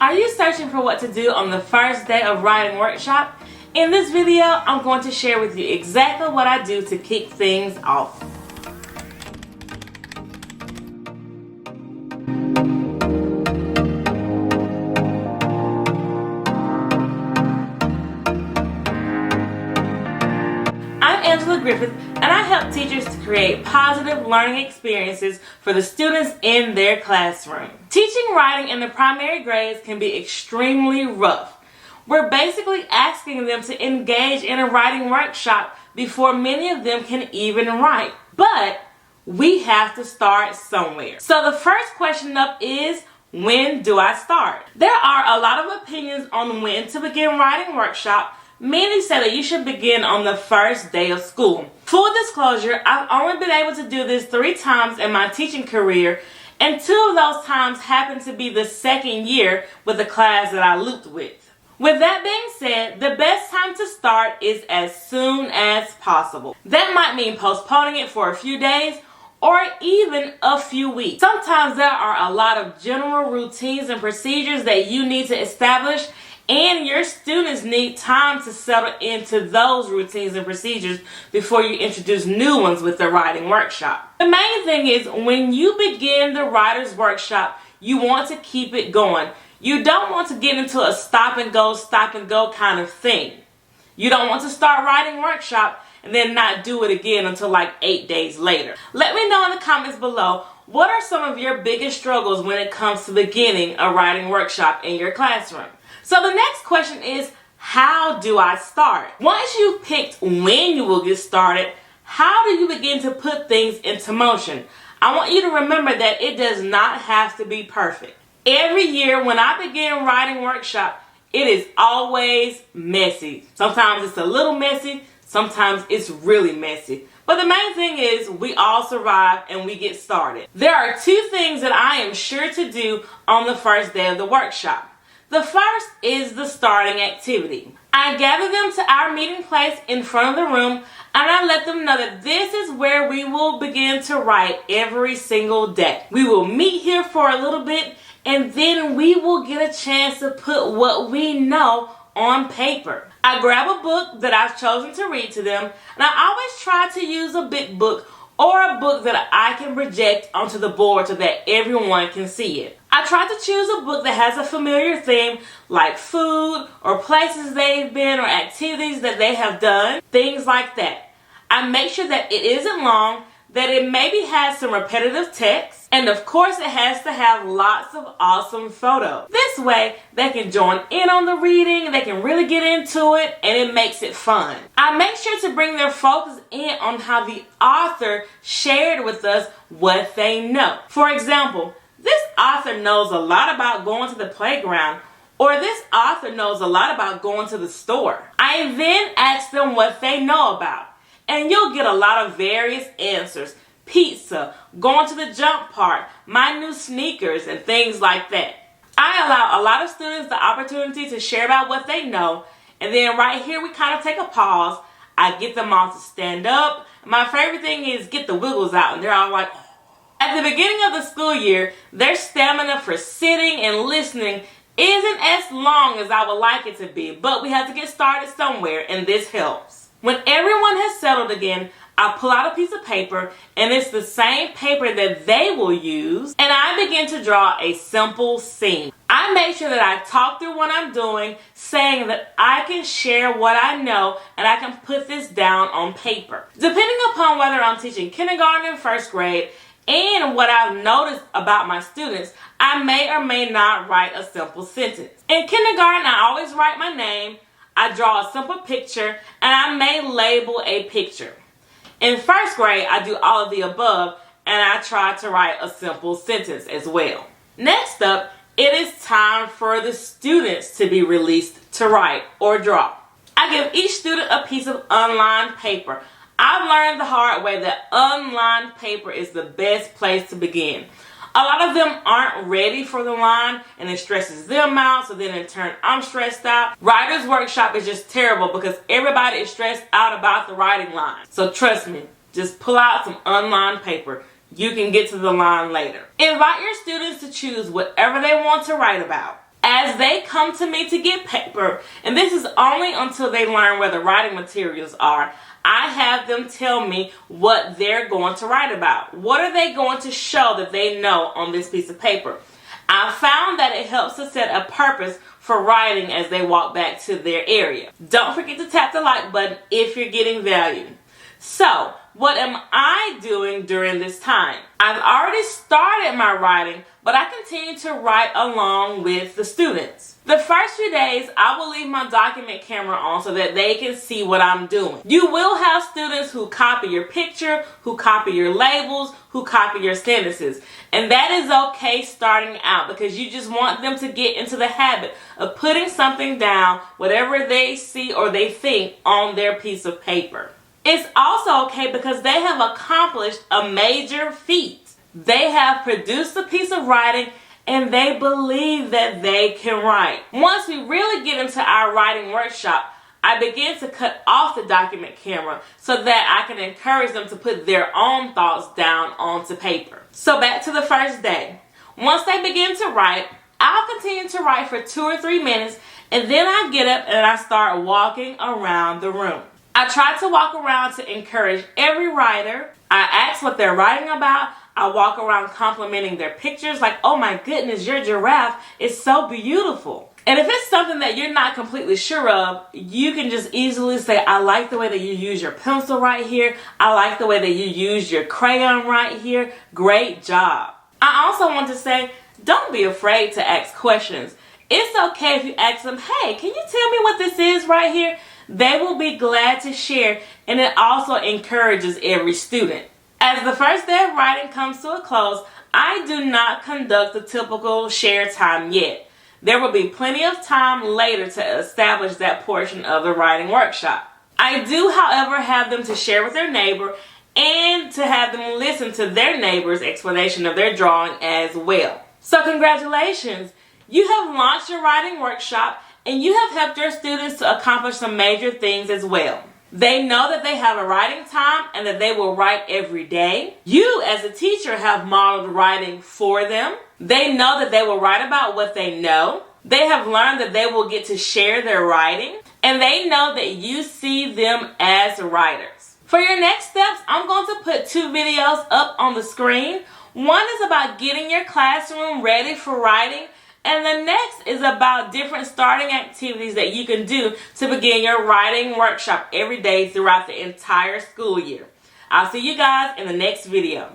Are you searching for what to do on the first day of writing workshop? In this video, I'm going to share with you exactly what I do to kick things off. I'm Angela Griffith, and I help teachers to create positive learning experiences for the students in their classroom. Teaching writing in the primary grades can be extremely rough. We're basically asking them to engage in a writing workshop before many of them can even write. But we have to start somewhere. So the first question up is, when do I start? There are a lot of opinions on when to begin writing workshop. Many say that you should begin on the first day of school. Full disclosure, I've only been able to do this 3 times in my teaching career, and 2 of those times happened to be the second year with the class that I looped with. With that being said, the best time to start is as soon as possible. That might mean postponing it for a few days or even a few weeks. Sometimes there are a lot of general routines and procedures that you need to establish, and your students need time to settle into those routines and procedures before you introduce new ones with the writing workshop. The main thing is, when you begin the writer's workshop, you want to keep it going. You don't want to get into a stop and go kind of thing. You don't want to start writing workshop and then not do it again until like 8 days later. Let me know in the comments below, what are some of your biggest struggles when it comes to beginning a writing workshop in your classroom? So the next question is, how do I start? Once you've picked when you will get started, how do you begin to put things into motion? I want you to remember that it does not have to be perfect. Every year when I begin writing workshop, it is always messy. Sometimes it's a little messy, sometimes it's really messy. But the main thing is, we all survive and we get started. There are 2 things that I am sure to do on the first day of the workshop. The first is the starting activity. I gather them to our meeting place in front of the room, and I let them know that this is where we will begin to write every single day. We will meet here for a little bit, and then we will get a chance to put what we know on paper. I grab a book that I've chosen to read to them, and I always try to use a big book or a book that I can project onto the board so that everyone can see it. I try to choose a book that has a familiar theme, like food or places they've been or activities that they have done, things like that. I make sure that it isn't long, that it maybe has some repetitive text, and of course it has to have lots of awesome photos. This way they can join in on the reading, they can really get into it, and it makes it fun. I make sure to bring their focus in on how the author shared with us what they know. For example, this author knows a lot about going to the playground, or this author knows a lot about going to the store. I then ask them what they know about, and you'll get a lot of various answers. Pizza, going to the jump park, my new sneakers, and things like that. I allow a lot of students the opportunity to share about what they know, and then right here we kind of take a pause. I get them all to stand up. My favorite thing is get the wiggles out, and they're all like, oh. At the beginning of the school year, their stamina for sitting and listening isn't as long as I would like it to be, but we have to get started somewhere, and this helps. When everyone has settled again, I pull out a piece of paper, and it's the same paper that they will use, and I begin to draw a simple scene. I make sure that I talk through what I'm doing, saying that I can share what I know and I can put this down on paper. Depending upon whether I'm teaching kindergarten and first grade and what I've noticed about my students, I may or may not write a simple sentence. In kindergarten, I always write my name, I draw a simple picture, and I may label a picture. In first grade, I do all of the above, and I try to write a simple sentence as well. Next up, it is time for the students to be released to write or draw. I give each student a piece of unlined paper. I've learned the hard way that unlined paper is the best place to begin. A lot of them aren't ready for the line, and it stresses them out, so then in turn I'm stressed out. Writer's workshop is just terrible because everybody is stressed out about the writing line. So trust me, just pull out some unlined paper. You can get to the line later. Invite your students to choose whatever they want to write about. As they come to me to get paper, and this is only until they learn where the writing materials are, I have them tell me what they're going to write about. What are they going to show that they know on this piece of paper? I found that it helps to set a purpose for writing as they walk back to their area. Don't forget to tap the like button if you're getting value. So, what am I doing during this time? I've already started my writing, but I continue to write along with the students. The first few days, I will leave my document camera on so that they can see what I'm doing. You will have students who copy your picture, who copy your labels, who copy your sentences. And that is okay starting out because you just want them to get into the habit of putting something down, whatever they see or they think, on their piece of paper. It's also okay because they have accomplished a major feat. They have produced a piece of writing and they believe that they can write. Once we really get into our writing workshop, I begin to cut off the document camera so that I can encourage them to put their own thoughts down onto paper. So back to the first day. Once they begin to write, I'll continue to write for 2 or 3 minutes and then I get up and I start walking around the room. I try to walk around to encourage every writer. I ask what they're writing about. I walk around complimenting their pictures like, oh my goodness, your giraffe is so beautiful. And if it's something that you're not completely sure of, you can just easily say, I like the way that you use your pencil right here. I like the way that you use your crayon right here. Great job. I also want to say, don't be afraid to ask questions. It's okay if you ask them, hey, can you tell me what this is right here? They will be glad to share, and it also encourages every student. As the first day of writing comes to a close, I do not conduct the typical share time yet. There will be plenty of time later to establish that portion of the writing workshop. I do, however, have them to share with their neighbor and to have them listen to their neighbor's explanation of their drawing as well. So congratulations! You have launched your writing workshop and you have helped your students to accomplish some major things as well. They know that they have a writing time and that they will write every day. You as a teacher have modeled writing for them. They know that they will write about what they know. They have learned that they will get to share their writing. And they know that you see them as writers. For your next steps, I'm going to put 2 videos up on the screen. One is about getting your classroom ready for writing. And the next is about different starting activities that you can do to begin your writing workshop every day throughout the entire school year. I'll see you guys in the next video.